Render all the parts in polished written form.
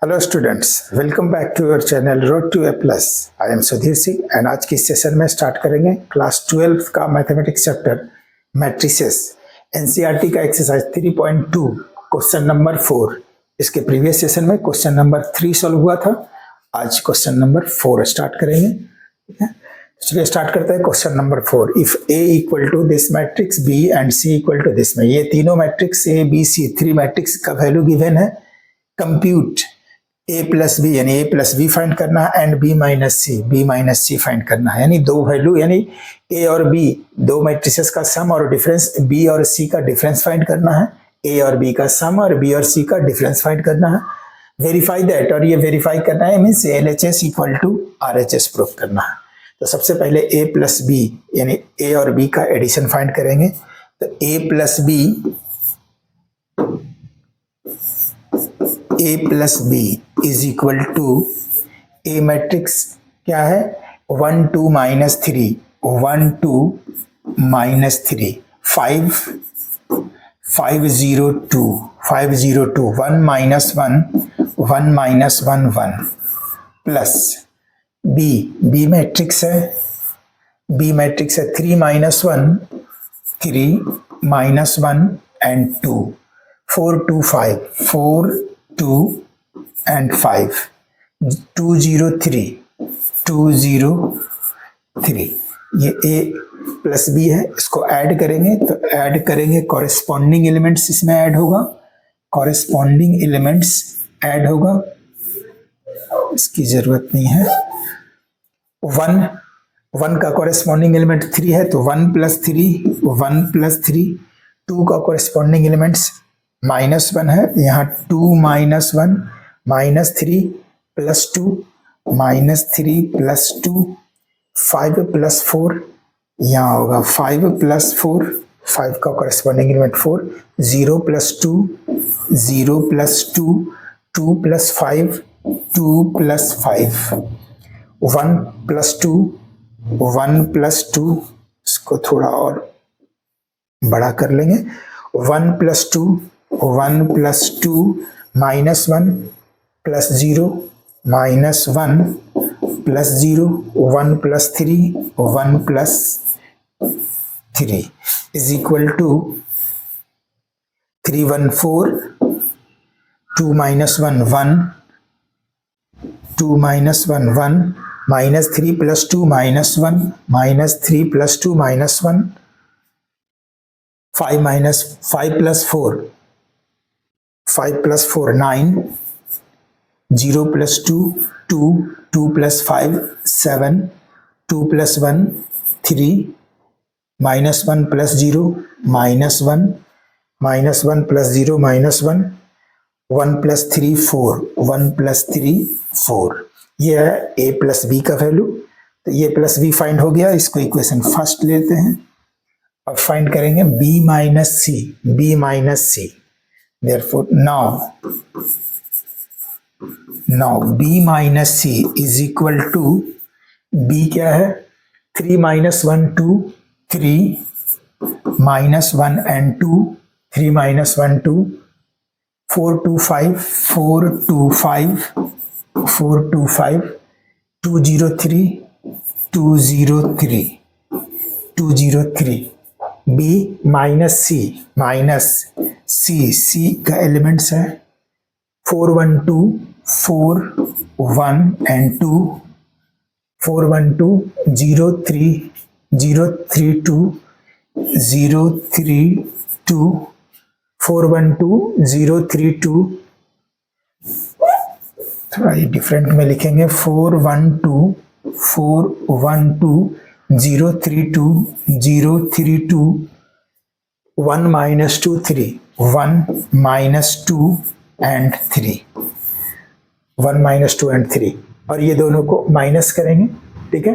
Hello students, welcome back to your channel road to A plus. I am Sudhir Singh and आज की session में start करेंगे class 12 का mathematics chapter matrices, NCERT का exercise 3.2 question number 4। इसके previous session में question number 3 solve हुआ था। आज क्वेश्चन नंबर 4 स्टार्ट करेंगे। ठीक है, चलिए स्टार्ट करते हैं। Question number 4, if A equal to this matrix B and C equal to this, में ये तीनों matrix A B C, 3 matrix का वैल्यू गिवन है। कंप्यूट ए प्लस बी, यानी ए प्लस बी फाइंड करना है, and B minus C find करना है। यानी दो वैल्यू, यानी ए और बी दो मैट्रिसेस का सम और डिफरेंस, बी और सी का डिफरेंस फाइंड करना है। ए और बी का सम और बी और सी का डिफरेंस फाइंड करना है। वेरीफाई दैट, और ये वेरीफाई करना है means LHS equal to RHS prove करना है। तो सबसे पहले ए प्लस बी यानी ए और बी का एडिशन फाइंड करेंगे। तो A plus B is equal to, A matrix क्या है 1 2 -3, 1 2 -3, 5 5 0 2, 5 0 2, 1 -1 1 -1 1 प्लस बी मैट्रिक्स है 3 -1 3 -1 एंड 2, 4 2 5 4 2 and 5, 2 0 3 2 0 3। ये a प्लस बी है, इसको ऐड करेंगे। तो ऐड करेंगे, कॉरेस्पॉन्डिंग एलिमेंट्स इसमें ऐड होगा, कॉरेस्पॉन्डिंग एलिमेंट्स ऐड होगा, इसकी जरूरत नहीं है। 1 का कॉरेस्पॉन्डिंग एलिमेंट 3 है, तो 1 + 3 2 का कॉरेस्पॉन्डिंग एलिमेंट्स -1 है, यहाँ 2 -1 -3 + 2 -3 + 2 5 + 4, यहाँ होगा 5 + 4, 5 का कॉरेस्पॉन्डिंग एलिमेंट 4, 0 + 2 0 + 2 2 + 5 2 + 5, 1 + 2 1 + 2, इसको थोड़ा और बड़ा कर लेंगे। 1 + 2 1 + 2 -1 + 0 -1 + 0 1 + 3 1 + 3 इज इक्वल टू 3 1 4 2 -1 1 2 -1 1 -3 + 2 -1 -3 + 2 -1 5 + 4 5 + 4 9 0 + 2 2 2 + 5 7 2 + 1 3 -1 + 0 -1 -1 + 0 -1 1 + 3 4 1 + 3 4। ये है a प्लस बी का वैल्यू। तो ये प्लस बी फाइंड हो गया, इसको इक्वेशन फर्स्ट लेते हैं और फाइंड करेंगे b - c। Therefore now b - c is equal to, b क्या है 3 - 1 2 3 -1 and 2 3 - 1 2 4 2 5 4 2 5 4 2 5 2 0 3 2 0 3 2 0 3। b -c का एलिमेंट्स है 4 1 2 4 1 and 2 4 1 2 0 3 0 3 2 0 3 2 4 1 2 0 3 2। थोड़ा ये डिफरेंट में लिखेंगे 4 1 2 4 1 2 0 3 2 0 3 2 1 - 2 3 1 - 2 and 3 1 - 2 and 3, और ये दोनों को माइनस करेंगे। ठीक है,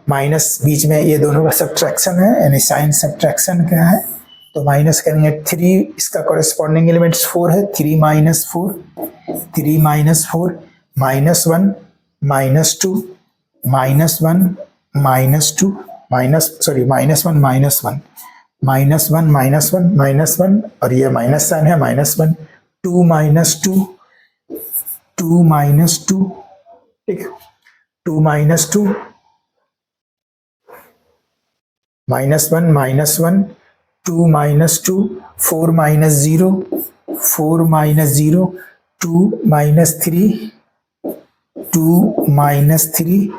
माइनस बीच में ये दोनों का सब्ट्रैक्शन है, यानी साइन सब्ट्रैक्शन क्या है, तो माइनस करेंगे। 3 इसका कॉरेस्पॉन्डिंग एलिमेंट्स 4 है, 3 - 4 3 - 4 -1 -2 -1 -2 -1 -1 और ये माइनस साइन है -1 2 - 2 2 माइनस 2, ठीक है, 2 minus 2, -1 -1, 2 minus 2, 4 minus 0, 4 minus 0, 2 minus 3, 2 minus 3,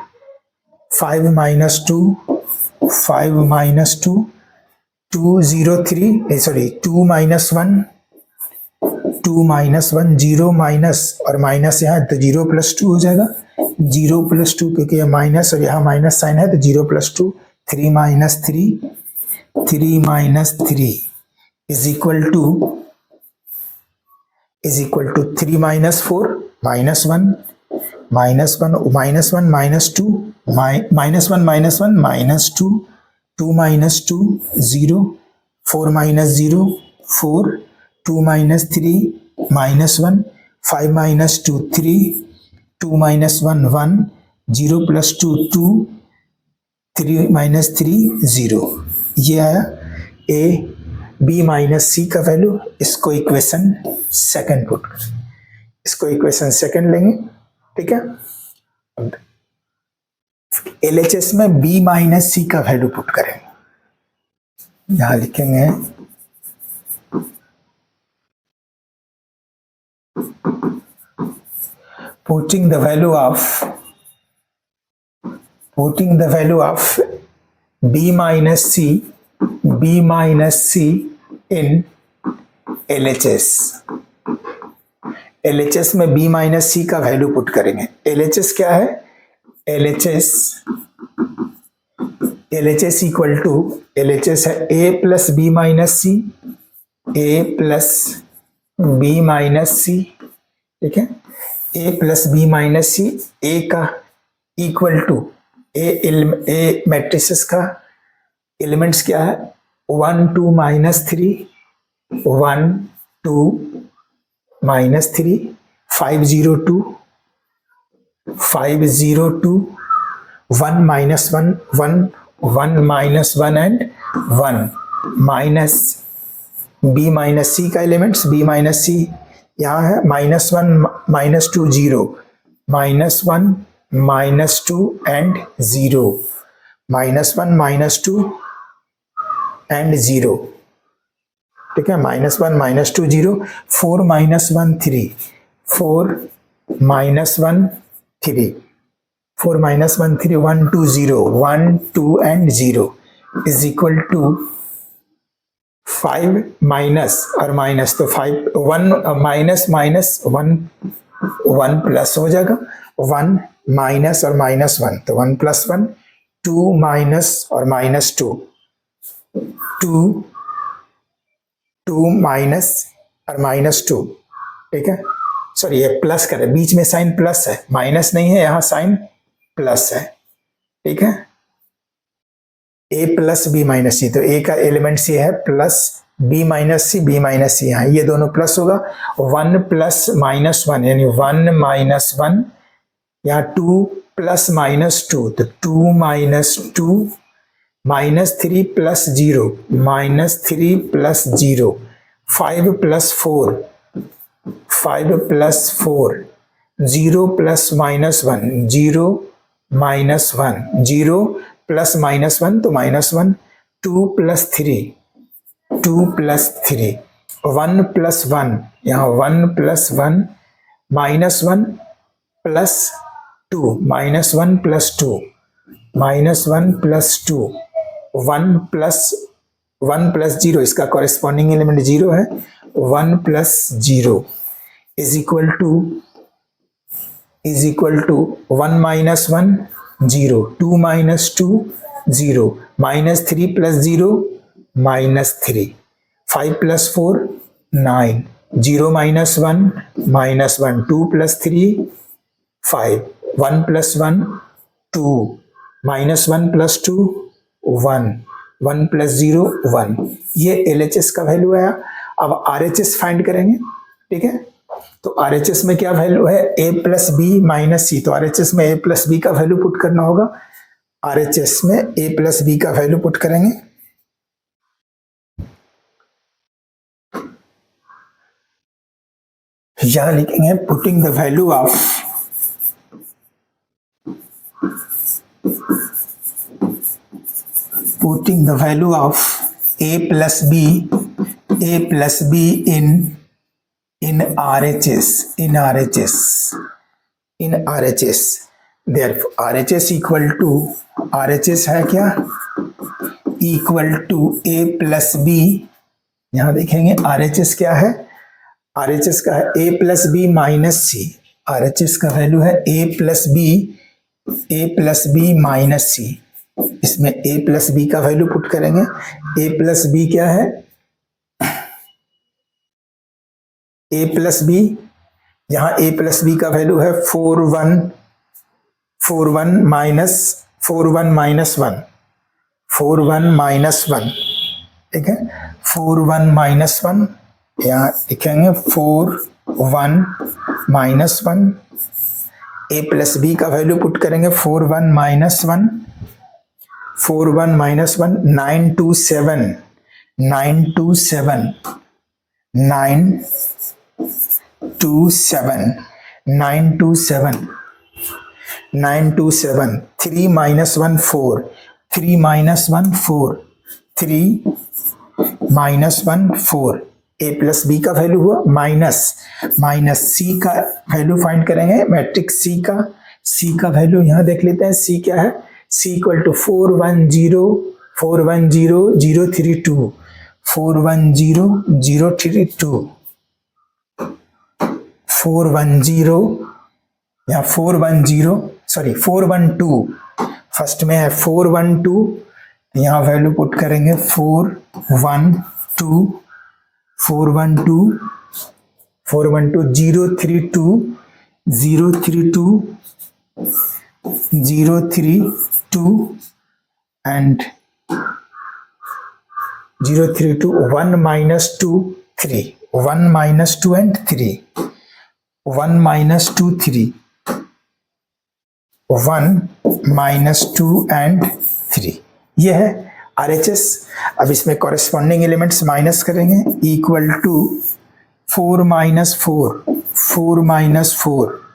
5 minus 2, 5 minus 2, 2 0 3, sorry 2 minus 1, 2 minus 1, 0 minus और माइनस यहाँ तो 0 प्लस 2 हो जाएगा, 0 प्लस 2 क्योंकि यह माइनस और यहाँ माइनस साइन है तो 0 plus 2, 3 minus 3, 3 minus 3 is equal to 3 minus 4 minus 1, minus 1 minus 1 minus 2, minus 1 minus 1 minus 2, 2 minus 2 0, 4 minus 0 4, 2 minus 3 minus 1, 5 minus 2 3, 2 minus 1 1, 0 plus 2 2, 3 minus 3 0। ये आया ए बी माइनस सी का वैल्यू। इसको इक्वेशन सेकंड पुट कर, इसको equation second लेंगे, ठीक है। LHS में बी माइनस सी का वैल्यू पुट करेंगे, यहां लिखेंगे putting the value of b minus c in LHS। LHS में b माइनस सी का वैल्यू पुट करेंगे। LHS क्या है? LHS इक्वल टू, LHS है a plus B minus c, a plus B minus c, ठीक है, a plus B minus c, a का equal to a matrices का एलिमेंट्स क्या है? 1 2 minus 3, 1 2 minus 3, 5 0 2, 5 0 2, 1 minus 1 1, 1 minus 1 and 1 minus B minus c का elements, B minus सी यहाँ है -1 -2 0, -1 -2 and 0, -1 -2 and 0, ठीक है, -1 -2 0, 4 -1 3, 4 -1 3, 4 -1 3, 1 2 0, 1 2 and 0 is equal to 5 minus और माइनस तो 5 1 माइनस माइनस 1 1 प्लस हो जाएगा, 1 माइनस और माइनस 1 तो 1 प्लस 1, 2 माइनस और माइनस 2, 2 माइनस और माइनस 2, ठीक है, सॉरी ये प्लस करे, बीच में साइन प्लस है, माइनस नहीं है, यहाँ साइन प्लस है, ठीक है। a प्लस बी माइनस सी, तो a का एलिमेंट सी है प्लस b माइनस सी यहाँ, ये दोनों प्लस होगा, 1 प्लस माइनस 1 यानी 1 माइनस 1, यहाँ 2 प्लस माइनस 2 तो 2 minus 2, -3 plus 0, -3 plus 0, 5 plus 4, 5 plus 4, 0 plus -1, 0 -1, 0 plus -1 तो -1, 2 प्लस 3, 2 प्लस 3, 1 प्लस 1 यहाँ 1 plus 1, -1 plus 2, -1 plus 2, -1 plus 2, 1 plus 0, इसका कॉरेस्पॉन्डिंग एलिमेंट 0 है, 1 plus 0 is equal to 1 minus 1 0, 2 minus 2 0, -3 plus 0 -3, 5 plus 4 9, 0 minus 1 2 plus 3 5, 1 plus 1 2, -1 plus 2 1, 1 plus 0 1, ये LHS का value आया। अब RHS find करेंगे, ठीक है, तो RHS में क्या वैल्यू है? a प्लस बी माइनस सी, तो RHS में a प्लस बी का वैल्यू पुट करना होगा, RHS में a प्लस बी का वैल्यू पुट करेंगे, यह लिखेंगे putting the value of a plus b in RHS. Therefore RHS equal to, RHS है क्या, equal to a plus B. यहां देखेंगे RHS क्या है, RHS का है a plus B minus C. RHS का वैल्यू है a plus B minus C. इसमें a प्लस बी का वैल्यू पुट करेंगे. a प्लस बी क्या है, a प्लस बी, यहाँ a प्लस बी का वैल्यू है 41 माइनस 1, ठीक है. 41 माइनस 1, यहाँ लिखेंगे 41 माइनस 1. a प्लस बी का वैल्यू पुट करेंगे 41 minus 1, 927 3 minus 1 4, 3 minus 1 4, 3 minus 1 4. a plus B का वैल्यू हुआ माइनस सी का वैल्यू फाइंड करेंगे. मैट्रिक्स सी का वैल्यू यहाँ देख लेते हैं. सी क्या है, सी इक्वल टू 410 032, 412. फर्स्ट में है 412, यहाँ वैल्यू पुट करेंगे 412 032 and 1 minus 2 3, 1 minus 2 and 3, 1 minus 2 3, 1 minus 2 and 3. यह है RHS. अब इसमें कॉरेस्पॉन्डिंग एलिमेंट्स माइनस करेंगे. Equal to 4 minus 4,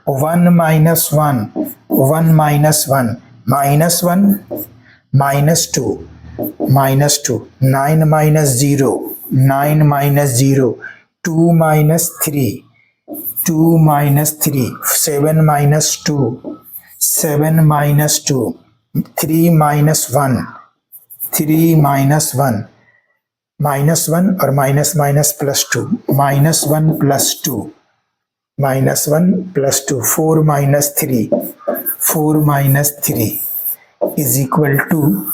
1 minus 1, 1 minus 1, minus 1 minus 2, 9 minus 0, 2 minus 3, 7 minus 2, 3 minus 1, minus 1 और minus plus 2, -1 plus 2, 4 minus 3 is equal to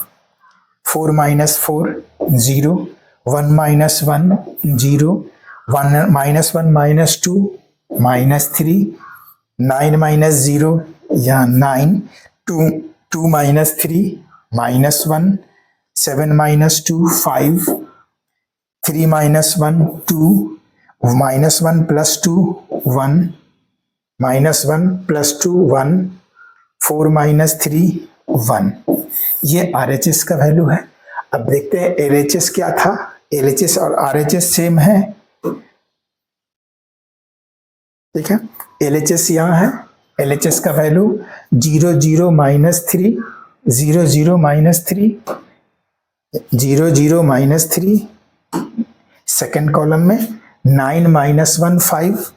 4 minus 4 0, 1 minus 1 0, 1 minus 1 minus 2 minus 3, 9 minus 0 यहाँ 9, 2 minus 3 minus 1, 7 minus 2 5, 3 minus 1 2, minus 1 plus 2 1, minus 1 plus 2 1, 4 minus 3 1. ये RHS का value है. अब देखते हैं LHS क्या था. LHS और RHS सेम है, ठीक है. LHS यहाँ है. LHS का value 0 0 minus 3, 0 0 minus 3, 0 0 minus 3. Second column में 9 minus 1 5,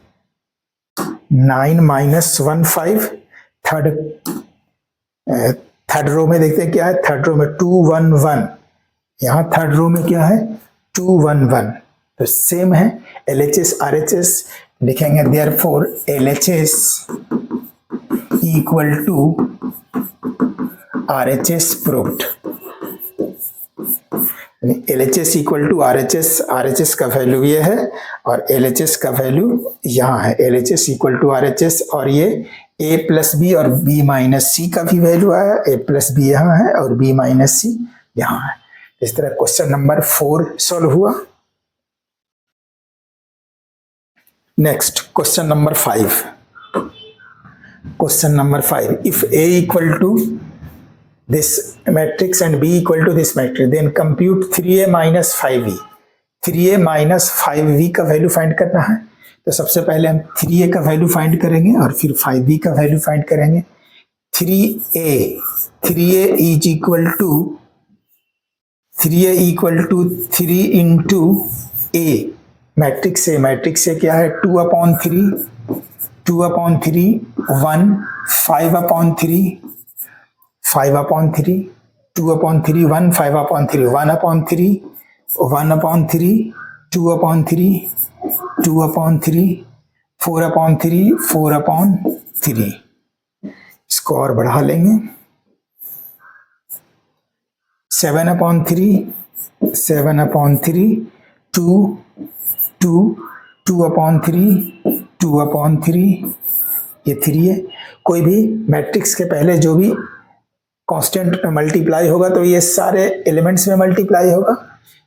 9 minus 1 5. थर्ड रो में देखते हैं क्या है. थर्ड रो में 2 1 1, यहाँ थर्ड रो में क्या है 2 1 1. तो सेम है. LHS RHS लिखेंगे. Therefore LHS equal to RHS proved. LHS equal to RHS का वैल्यू ये है और LHS का वैल्यू यहाँ है. LHS इक्वल टू RHS और ये a प्लस बी और b माइनस सी का भी वैल्यू आया. a प्लस बी यहाँ है और b माइनस सी यहाँ है. इस तरह क्वेश्चन नंबर 4 सॉल्व हुआ. Next question number 5. Question number 5. If A equal to this matrix and B equal to this matrix, then compute 3A minus 5V. 3A minus 5V का value find करना है. तो सबसे पहले हम 3a का value find करेंगे और फिर 5b का वैल्यू फाइंड करेंगे। 3a is equal to 3 into a, matrix से क्या है 2/3 1 5/3 5/3 2/3 1 5/3 1/3 1/3 2/3 2/3 4/3 4/3। इसको और बढ़ा लेंगे 7/3 7/3 2 2 2/3 2/3 ये 3 है। कोई भी मैट्रिक्स के पहले जो भी कांस्टेंट मल्टीप्लाई होगा तो ये सारे एलिमेंट्स में मल्टीप्लाई होगा।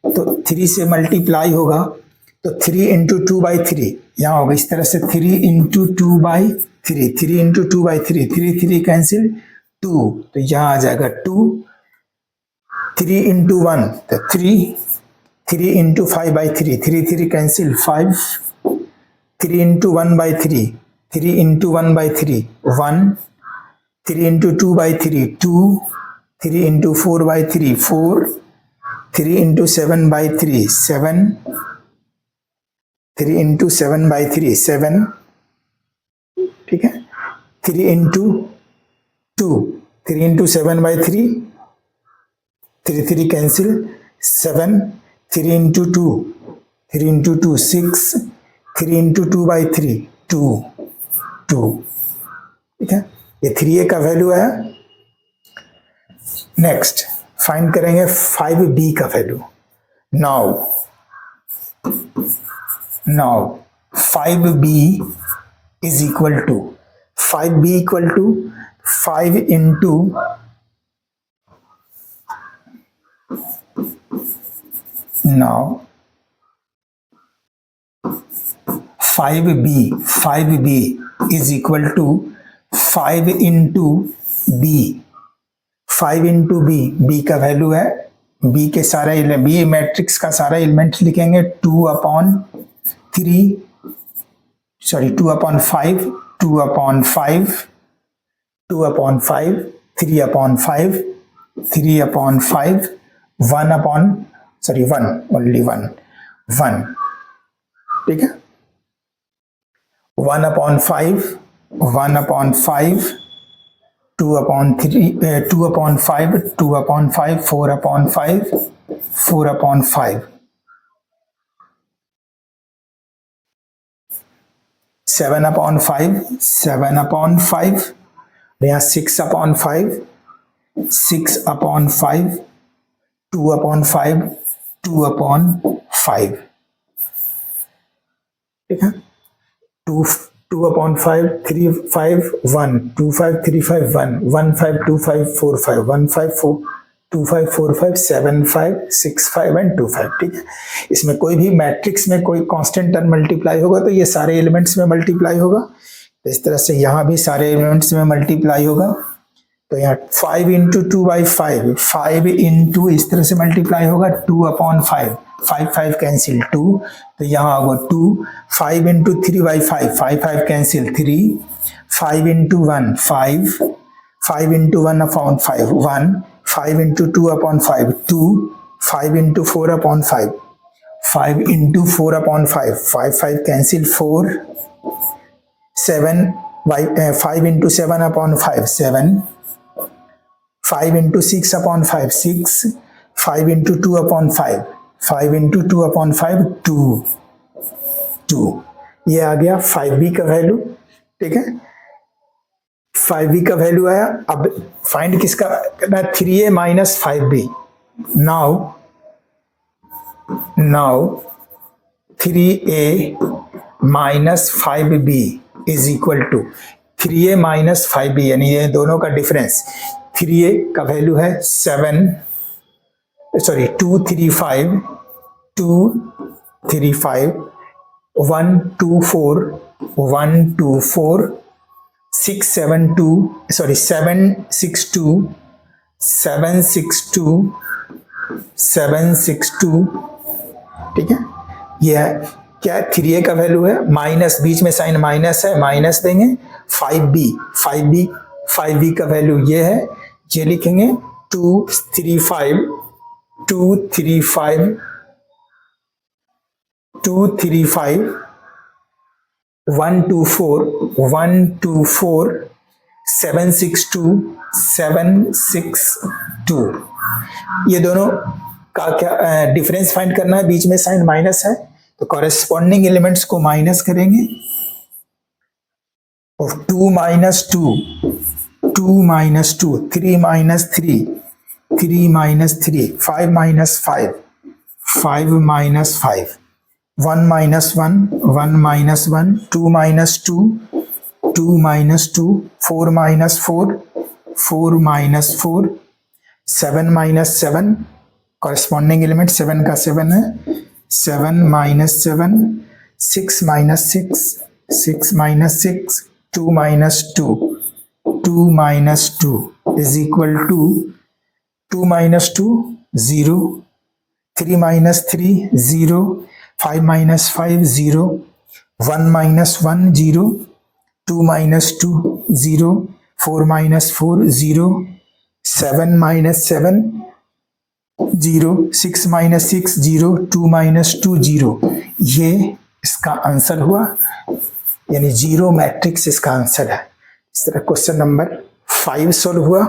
तो 3 से मल्टीप्लाई होगा तो 3 इंटू 2/3 यहाँ होगा इस तरह से 3 इंटू 2/3 3 इंटू 2/3 3 कैंसिल 2 तो यहाँ आ जाएगा 2 3 इंटू 1 तो 3 into 5/3 3 cancel 5 3 into 1/3 3 into 1/3 1 3 into 2/3 2 3 into 4/3 4 3 into 7/3 7 3 into 7/3 7 ठीक है। 3 into 2 3 into 7/3 3 cancel 7 3 into 2 3 into 2 6 3 into 2/3 2 ठीक है। ये 3a का वैल्यू आया। नेक्स्ट फाइंड करेंगे 5b का value. Now 5b is equal to 5b equal to 5 into now 5b is equal to 5 into b 5 into b का वैल्यू है b के सारे b मैट्रिक्स का सारा एलिमेंट लिखेंगे 2/5 3/5 3/5 3/5 1 ओनली 1 ठीक है। 1/5 1/5 2/3 2/5 2/5 4/5 4/5 7/5 7/5 यहाँ 6/5 6/5 2/5 2/5 ठीक है। 2/5 3 5 1 2 5 3 5 1 1 5 2 5 4 5 1 5 4 2 5 4 5 7 5 6 5 एंड 2 5 ठीक है। इसमें कोई भी मैट्रिक्स में कोई कांस्टेंट टर्म मल्टीप्लाई होगा तो ये सारे एलिमेंट्स में मल्टीप्लाई होगा। तो इस तरह से यहाँ भी सारे एलिमेंट्स में मल्टीप्लाई होगा। तो यहाँ 5 इंटू 2/5 5 इंटू इस तरह से मल्टीप्लाई होगा 2/5 5 5 कैंसिल 2 तो यहाँ होगा 2 5 into 3/5 5 5 cancel 3 5 into 1 5 5 into 1/5 1 5 into 2/5 2 5 into 4/5 5 into 4/5 5 5 cancel 4 7 5 into 7/5 7 5 into 6/5 6 5 into 2/5 5 into 2/5 2 ये आ गया 5b का वैल्यू ठीक है। 5b का वैल्यू आया। अब फाइंड किसका करना है 3a minus 5b। Now 3a minus 5b is equal to 3a minus 5b यानी ये दोनों का डिफरेंस 3a का वैल्यू है 235 124 662 762 ठीक है। ये क्या है, 3a का वैल्यू है, माइनस, बीच में साइन माइनस है, माइनस देंगे, 5b का वैल्यू ये है, ये लिखेंगे 235 124 762 ये दोनों का क्या डिफरेंस फाइंड करना है, बीच में साइन माइनस है तो कॉरेस्पॉन्डिंग एलिमेंट्स को माइनस करेंगे, और 2 minus 2 3 minus 3 3 minus 3 5 minus 5 5 minus 5 1 minus 1 1 minus 1 2 minus 2 2 minus 2 4 minus 4 4 minus 4 7 minus 7 corresponding element 7 का 7 है, 7 minus 7 6 minus 6 6 minus 6 2 minus 2 2 minus 2 is equal to 2 minus 2 0 3 minus 3 0 5 minus 5 0 1 minus 1 0 2 minus 2 0 4 minus 4 0 7 minus 7 0 6 minus 6 0 2 minus 2 0, ये इसका answer हुआ, यानी zero matrix इसका answer है। इस तरह क्वेश्चन नंबर 5 सॉल्व हुआ।